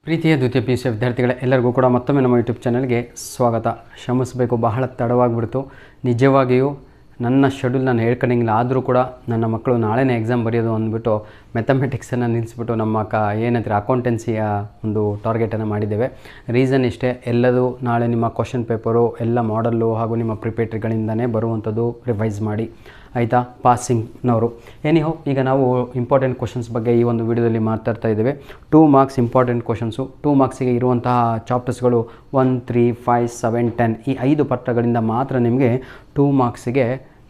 ಪ್ರೀತಿಯ ದ್ವಿತೀಯ P U C ವಿದ್ಯಾರ್ಥಿಗಳೇ ಎಲ್ಲರಿಗೂ ಕೂಡ ಮತ್ತೊಮ್ಮೆ ನಮ್ಮ ಯೂಟ್ಯೂಬ್ ಚಾನಲ್ಗೆ ಸ್ವಾಗತ. ಶ್ರಮಿಸಬೇಕು, ಬಹಳ ತಡವಾಗಿಬಿಡ್ತು. ನಿಜವಾಗಿಯೂ ನನ್ನ ಶೆಡ್ಯೂಲ್ ನಾನು ಹೇಳ್ಕೊಂಡಂಗಿಲ್ಲ. ಆದರೂ ಕೂಡ ನನ್ನ ಮಕ್ಕಳು ನಾಳೆನೇ ಎಕ್ಸಾಮ್ ಬರೆಯೋದು ಅಂದ್ಬಿಟ್ಟು ಮ್ಯಾಥಮೆಟಿಕ್ಸನ್ನು ನಿಲ್ಲಿಸ್ಬಿಟ್ಟು ನಮ್ಮ ಏನಂತಾರೆ ಅಕೌಂಟೆನ್ಸಿಯ ಒಂದು ಟಾರ್ಗೆಟನ್ನು ಮಾಡಿದ್ದೇವೆ. ರೀಸನ್ ಇಷ್ಟೇ, ಎಲ್ಲದೂ ನಾಳೆ ನಿಮ್ಮ ಕ್ವಶನ್ ಪೇಪರು ಎಲ್ಲ ಮಾಡಲ್ಲು ಹಾಗೂ ನಿಮ್ಮ ಪ್ರಿಪೇಟ್ರಿಗಳಿಂದನೇ ಬರುವಂಥದ್ದು ರಿವೈಸ್ ಮಾಡಿ, ಆಯಿತಾ? ಪಾಸಿಂಗ್ನವರು ಏನಿಹೋ. ಈಗ ನಾವು ಇಂಪಾರ್ಟೆಂಟ್ ಕ್ವಶನ್ಸ್ ಬಗ್ಗೆ ಈ ಒಂದು ವಿಡಿಯೋದಲ್ಲಿ ಮಾತಾಡ್ತಾ ಇದ್ದೇವೆ. 2 ಮಾರ್ಕ್ಸ್ ಇಂಪಾರ್ಟೆಂಟ್ ಕ್ವಶನ್ಸು. 2 ಮಾರ್ಕ್ಸಿಗೆ ಇರುವಂತಹ ಚಾಪ್ಟರ್ಸ್ಗಳು 1, 3, 5, 7, 10 ಈ 5 ಪತ್ರಗಳಿಂದ ಮಾತ್ರ ನಿಮಗೆ 2 ಮಾರ್ಕ್ಸಿಗೆ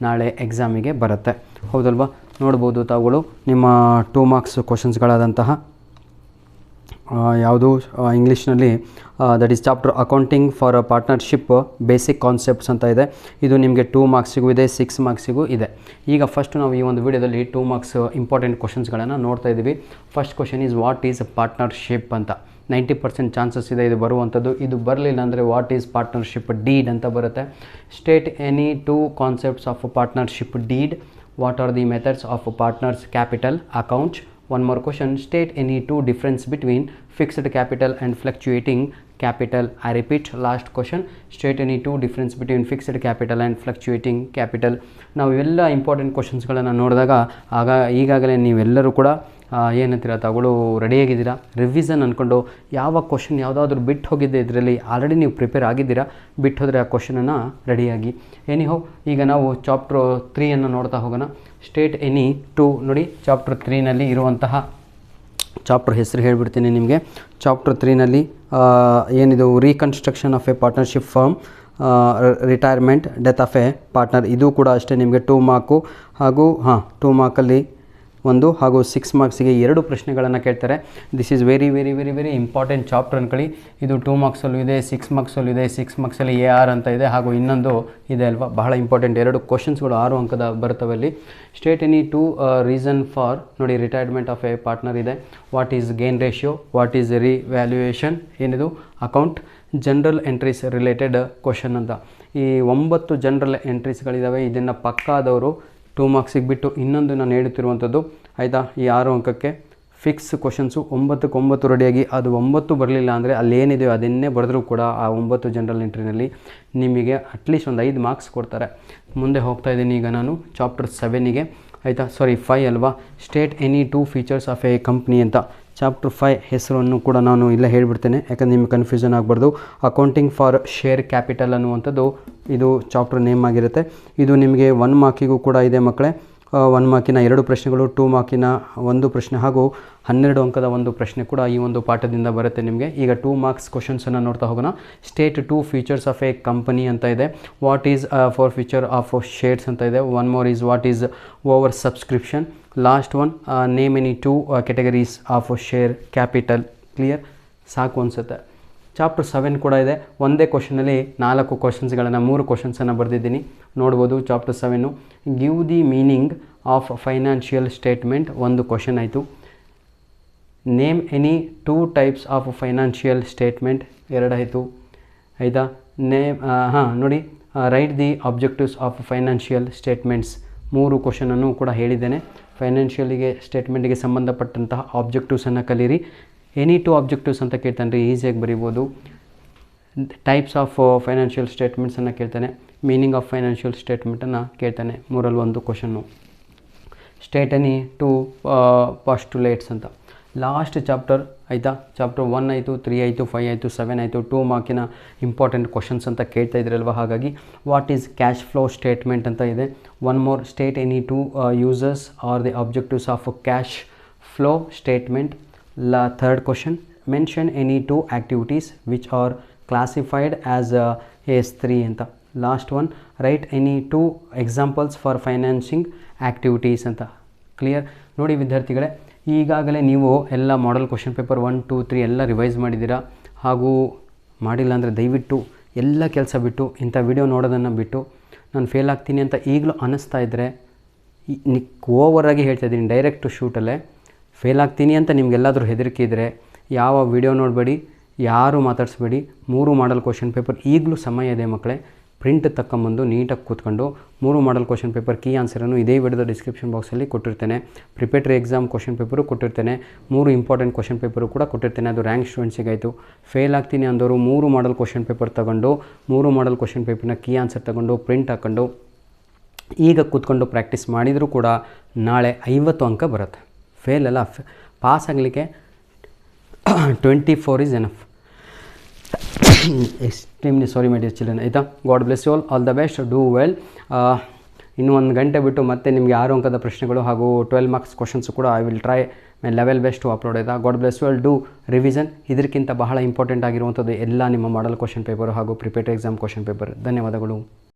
ನಾಳೆ ಎಕ್ಸಾಮಿಗೆ ಬರುತ್ತೆ. ಹೌದಲ್ವಾ? ನೋಡ್ಬೋದು ತಾವುಗಳು ನಿಮ್ಮ 2 ಮಾರ್ಕ್ಸ್ ಕ್ವಶನ್ಸ್ಗಳಾದಂತಹ ಯಾವುದು ಇಂಗ್ಲೀಷ್ನಲ್ಲಿ that is chapter accounting for partnership basic concepts ಅಂತ ಇದೆ. ಇದು ನಿಮಗೆ 2 ಮಾರ್ಕ್ಸಿಗೂ ಇದೆ, 6 ಮಾರ್ಕ್ಸಿಗೂ ಇದೆ. ಈಗ ಫಸ್ಟ್ ನಾವು ಈ ಒಂದು ವಿಡಿಯೋದಲ್ಲಿ 2 ಮಾರ್ಕ್ಸ್ ಇಂಪಾರ್ಟೆಂಟ್ ಕ್ವಶನ್ಸ್ಗಳನ್ನು ನೋಡ್ತಾ ಇದ್ದೀವಿ. First question is what is partnership ಅಂತ. 90% ಚಾನ್ಸಸ್ ಇದೆ ಇದು ಬರುವಂಥದ್ದು. ಇದು ಬರಲಿಲ್ಲ ಅಂದರೆ ವಾಟ್ ಈಸ್ ಪಾರ್ಟ್ನರ್ಶಿಪ್ ಡೀಡ್ ಅಂತ ಬರುತ್ತೆ. State any 2 concepts of partnership deed. What are the methods of partners capital account. One more question, state any 2 difference between fixed capital and fluctuating capital. I repeat, last question, state any 2 difference between fixed capital and fluctuating capital. ನಾವು ಇವೆಲ್ಲ important ಕ್ವಶನ್ಸ್ಗಳನ್ನು ನೋಡಿದಾಗ ಈಗಾಗಲೇ ನೀವೆಲ್ಲರೂ ಕೂಡ ಏನಂತೀರ ತಗೊಳ್ಳೋ ರೆಡಿಯಾಗಿದ್ದೀರಾ. Revision ಅಂದ್ಕೊಂಡು ಯಾವ question ಯಾವುದಾದ್ರೂ ಬಿಟ್ಟು ಹೋಗಿದ್ದೆ ಇದರಲ್ಲಿ ಆಲ್ರೆಡಿ ನೀವು ಪ್ರಿಪೇರ್ ಆಗಿದ್ದೀರಾ. ಬಿಟ್ಟು ಹೋದರೆ ಆ ಕ್ವಶನನ್ನು ರೆಡಿಯಾಗಿ. ಎನಿಹೋ, ಈಗ ನಾವು ಚಾಪ್ಟರ್ 3 ನೋಡ್ತಾ ಹೋಗೋಣ. ಸ್ಟೇಟ್ ಎನಿ 2 ನೋಡಿ, ಚಾಪ್ಟರ್ 3ನಲ್ಲಿ ಇರುವಂತಹ ಚಾಪ್ಟರ್ ಹೆಸರು ಹೇಳಿಬಿಡ್ತೀನಿ ನಿಮಗೆ. ಚಾಪ್ಟರ್ 3ನಲ್ಲಿ ಏನಿದು reconstruction of A partnership firm, retirement, death of a partner. ಇದು ಕೂಡ ಅಷ್ಟೇ ನಿಮಗೆ 2 ಮಾರ್ಕು ಹಾಗೂ 2 ಮಾರ್ಕಲ್ಲಿ 1 ಹಾಗೂ 6 ಮಾರ್ಕ್ಸಿಗೆ 2 ಪ್ರಶ್ನೆಗಳನ್ನು ಕೇಳ್ತಾರೆ. This is very very very very important chapter ಅಂದ್ಕೊಳ್ಳಿ. ಇದು 2 ಮಾರ್ಕ್ಸಲ್ಲೂ ಇದೆ, 6 ಮಾರ್ಕ್ಸಲ್ಲೂ ಇದೆ. 6 ಮಾರ್ಕ್ಸಲ್ಲಿ AR ಅಂತ ಇದೆ ಹಾಗೂ ಇನ್ನೊಂದು ಇದೆ ಅಲ್ವಾ, ಬಹಳ ಇಂಪಾರ್ಟೆಂಟ್. 2 ಕ್ವಶನ್ಸ್ಗಳು 6 ಅಂಕದ ಬರ್ತವೆ ಅಲ್ಲಿ. ಸ್ಟೇಟ್ ಎನಿ 2 ರೀಸನ್ ಫಾರ್ ನೋಡಿ ರಿಟೈರ್ಮೆಂಟ್ ಆಫ್ ಎ ಪಾರ್ಟ್ನರ್ ಇದೆ. What is gain ratio, what is revaluation, ಏನಿದು account, general entries related question ಅಂತ. ಈ 9 ಜನರಲ್ ಎಂಟ್ರೀಸ್ಗಳಿದ್ದಾವೆ. ಇದನ್ನು ಪಕ್ಕಾದವರು 2 ಮಾರ್ಕ್ಸಿಗೆ ಬಿಟ್ಟು ಇನ್ನೊಂದು ನಾನು ಹೇಳುತ್ತಿರುವಂಥದ್ದು, ಆಯಿತಾ? ಈ 6 ಅಂಕಕ್ಕೆ ಫಿಕ್ಸ್ ಕ್ವಶನ್ಸು 9ಕ್ಕೆ 9 ರೆಡಿಯಾಗಿ. ಅದು 9 ಬರಲಿಲ್ಲ ಅಂದರೆ ಅಲ್ಲಿ ಏನಿದೆಯೋ ಅದನ್ನೇ ಬರೆದ್ರೂ ಕೂಡ ಆ 9 ಜನರಲ್ ಎಂಟ್ರಿನಲ್ಲಿ ನಿಮಗೆ ಅಟ್ಲೀಸ್ಟ್ ಒಂದು 5 ಮಾರ್ಕ್ಸ್ ಕೊಡ್ತಾರೆ. ಮುಂದೆ ಹೋಗ್ತಾ ಇದ್ದೀನಿ ಈಗ ನಾನು ಚಾಪ್ಟರ್ 7ಗೆ, ಆಯಿತಾ? 5 ಅಲ್ವಾ. State any 2 features of A company ಅಂತ. ಚಾಪ್ಟರ್ 5 ಹೆಸರನ್ನು ಕೂಡ ನಾನು ಇಲ್ಲೇ ಹೇಳಿಬಿಡ್ತೇನೆ, ಯಾಕಂದರೆ ನಿಮಗೆ ಕನ್ಫ್ಯೂಷನ್ ಆಗಬಾರ್ದು. ಅಕೌಂಟಿಂಗ್ ಫಾರ್ ಶೇರ್ ಕ್ಯಾಪಿಟಲ್ ಅನ್ನುವಂಥದ್ದು ಇದು ಚಾಪ್ಟರ್ ನೇಮ್ ಆಗಿರುತ್ತೆ. ಇದು ನಿಮಗೆ 1 ಮಾರ್ಕಿಗೂ ಕೂಡ ಇದೆ ಮಕ್ಕಳೇ. 1 ಮಾರ್ಕಿನ 2 ಪ್ರಶ್ನೆಗಳು, 2 ಮಾರ್ಕಿನ 1 ಪ್ರಶ್ನೆ ಹಾಗೂ 12 ಅಂಕದ 1 ಪ್ರಶ್ನೆ ಕೂಡ ಈ ಒಂದು ಪಾಠದಿಂದ ಬರುತ್ತೆ ನಿಮಗೆ. ಈಗ 2 ಮಾರ್ಕ್ಸ್ ಕ್ವಶನ್ಸನ್ನು ನೋಡ್ತಾ ಹೋಗೋಣ. State 2 features of A company ಅಂತ ಇದೆ. What is for feature of shares ಅಂತ ಇದೆ. 1 more is what is over subscription. Last one, name any 2 categories of share capital. Clear? ಸಾಕು ಅನಿಸುತ್ತೆ. ಚಾಪ್ಟರ್ 7 ಕೂಡ ಇದೆ. ಒಂದೇ ಕ್ವಶನಲ್ಲಿ 4 ಕ್ವಶನ್ಸ್ಗಳನ್ನು 3 ಕ್ವಶನ್ಸನ್ನು ಬರೆದಿದ್ದೀನಿ, ನೋಡ್ಬೋದು. Chapter 7 give the meaning of financial statement 1 question ಆಯಿತು. Name any 2 types of financial statement 2 ಆಯಿತು, ಆಯಿತಾ? ನೋಡಿ, write the objectives of financial statements 3 ಕ್ವಶನನ್ನು ಕೂಡ ಹೇಳಿದ್ದೇನೆ. ಫೈನಾನ್ಷಿಯಲಿಗೆ ಸ್ಟೇಟ್ಮೆಂಟಿಗೆ ಸಂಬಂಧಪಟ್ಟಂತಹ ಆಬ್ಜೆಕ್ಟಿವ್ಸನ್ನು ಕಲೀರಿ. ಎನಿ 2 ಆಬ್ಜೆಕ್ಟಿವ್ಸ್ ಅಂತ ಕೇಳ್ತಾನೆ, ಈಸಿಯಾಗಿ ಬರೀಬೋದು. ಟೈಪ್ಸ್ ಆಫ್ ಫೈನಾನ್ಷಿಯಲ್ ಸ್ಟೇಟ್ಮೆಂಟ್ಸನ್ನು ಕೇಳ್ತಾನೆ, ಮೀನಿಂಗ್ ಆಫ್ ಫೈನಾನ್ಷಿಯಲ್ ಸ್ಟೇಟ್ಮೆಂಟನ್ನು ಕೇಳ್ತಾನೆ. 3ರಲ್ಲಿ 1 ಕ್ವಶನ್ನು. ಸ್ಟೇಟ್ ಎನಿ 2 ಪಾಸ್ಟುಲೇಟ್ಸ್ ಅಂತ. ಲಾಸ್ಟ್ ಚಾಪ್ಟರ್, ಆಯಿತಾ? ಚಾಪ್ಟರ್ 1 ಆಯಿತು, 3 ಆಯಿತು, 5 ಆಯಿತು, 7 ಆಯಿತು. 2 ಮಾರ್ಕಿನ ಇಂಪಾರ್ಟೆಂಟ್ ಕ್ವಶನ್ಸ್ ಅಂತ ಕೇಳ್ತಾ ಇದ್ರಲ್ವ, ಹಾಗಾಗಿ what is cash flow statement ಅಂತ ಇದೆ. 1 more, state any 2 users R the objectives of cash flow statement. Third question, mention any 2 activities which are classified as AS3 ಅಂತ. Last one, right any 2 examples for financing activities ಅಂತ. Clear? ನೋಡಿ ವಿದ್ಯಾರ್ಥಿಗಳೇ, ಈಗಾಗಲೇ ನೀವು ಎಲ್ಲ model question paper 1, 2, 3 ಎಲ್ಲ revise ಮಾಡಿದ್ದೀರಾ. ಹಾಗೂ ಮಾಡಿಲ್ಲ ಅಂದರೆ ದಯವಿಟ್ಟು ಎಲ್ಲ ಕೆಲಸ ಬಿಟ್ಟು ಇಂಥ ವಿಡಿಯೋ ನೋಡೋದನ್ನು ಬಿಟ್ಟು ನಾನು ಫೇಲ್ ಆಗ್ತೀನಿ ಅಂತ ಈಗಲೂ ಅನ್ನಿಸ್ತಾ ಇದ್ದರೆ, ಓವರಾಗಿ ಹೇಳ್ತಾ ಇದ್ದೀನಿ, ಡೈರೆಕ್ಟ್ ಶೂಟಲ್ಲೇ ಫೇಲ್ ಆಗ್ತೀನಿ ಅಂತ ನಿಮಗೆಲ್ಲಾದರೂ ಹೆದರಿಕೆ ಇದ್ದರೆ ಯಾವ ವಿಡಿಯೋ ನೋಡಬೇಡಿ, ಯಾರೂ ಮಾತಾಡಿಸ್ಬೇಡಿ. 3 ಮಾಡೆಲ್ ಕ್ವಶನ್ ಪೇಪರ್ ಈಗಲೂ ಸಮಯ ಇದೆ ಮಕ್ಕಳೇ. ಪ್ರಿಂಟ್ ತಗೊಂಬಂದು ನೀಟಾಗಿ ಕೂತ್ಕೊಂಡು 3 ಮಾಡಲ್ ಕ್ವಶನ್ ಪೇಪರ್ ಕೀ ಆನ್ಸರನ್ನು ಇದೇ ವಿಡಿಯೋದ ಡಿಸ್ಕ್ರಿಪ್ಷನ್ ಬಾಕ್ಸಲ್ಲಿ ಕೊಟ್ಟಿರ್ತೇನೆ. ಪ್ರಿಪೇಟರಿ ಎಕ್ಸಾಮ್ ಕ್ವಶನ್ ಪೇಪರು ಕೊಟ್ಟಿರ್ತೇನೆ. 3 ಇಂಪಾರ್ಟೆಂಟ್ ಕ್ವಶನ್ ಪೇಪರು ಕೂಡ ಕೊಟ್ಟಿರ್ತೇನೆ. ಅದು ರ್ಯಾಂಕ್ ಸ್ಟೂಡೆಂಟ್ಸಿಗೆ ಆಯಿತು. ಫೇಲ್ ಆಗ್ತೀನಿ ಅಂದವರು 3 ಮಾಡಲ್ ಕ್ವಶನ್ ಪೇಪರ್ ತಗೊಂಡು 3 ಮಾಡಲ್ ಕ್ವಶನ್ ಪೇಪರ್ನ ಕೀ ಆನ್ಸರ್ ತಗೊಂಡು ಪ್ರಿಂಟ್ ಹಾಕ್ಕೊಂಡು ಈಗ ಕೂತ್ಕೊಂಡು ಪ್ರಾಕ್ಟೀಸ್ ಮಾಡಿದರೂ ಕೂಡ ನಾಳೆ 50 ಅಂಕ ಬರುತ್ತೆ. ಫೇಲ್ ಅಲ್ಲ, ಪಾಸ್ ಆಗಲಿಕ್ಕೆ 24 is enough. Extremely sorry my dear children, ಆಯಿತಾ. God bless you all the best, do well. ಇನ್ನೂ 1 ಗಂಟೆ ಬಿಟ್ಟು ಮತ್ತೆ ನಿಮಗೆ 6 ಅಂಕದ ಪ್ರಶ್ನೆಗಳು ಹಾಗೂ 12 ಮಾರ್ಕ್ಸ್ ಕ್ವಶನ್ಸು ಕೂಡ I will try my level best to upload. ಆಯಿತಾ. God bless you all, do revision. ಇದಕ್ಕಿಂತ ಬಹಳ ಇಂಪಾರ್ಟೆಂಟ್ ಆಗಿರುವಂಥದ್ದು ಎಲ್ಲ ನಿಮ್ಮ ಮಾಡಲ್ ಕ್ವಶನ್ ಪೇಪರು ಹಾಗೂ ಪ್ರಿಪೇಟರಿ ಎಕ್ಸಾಮ್ ಕ್ವಶನ್ ಪೇಪರ್. ಧನ್ಯವಾದಗಳು.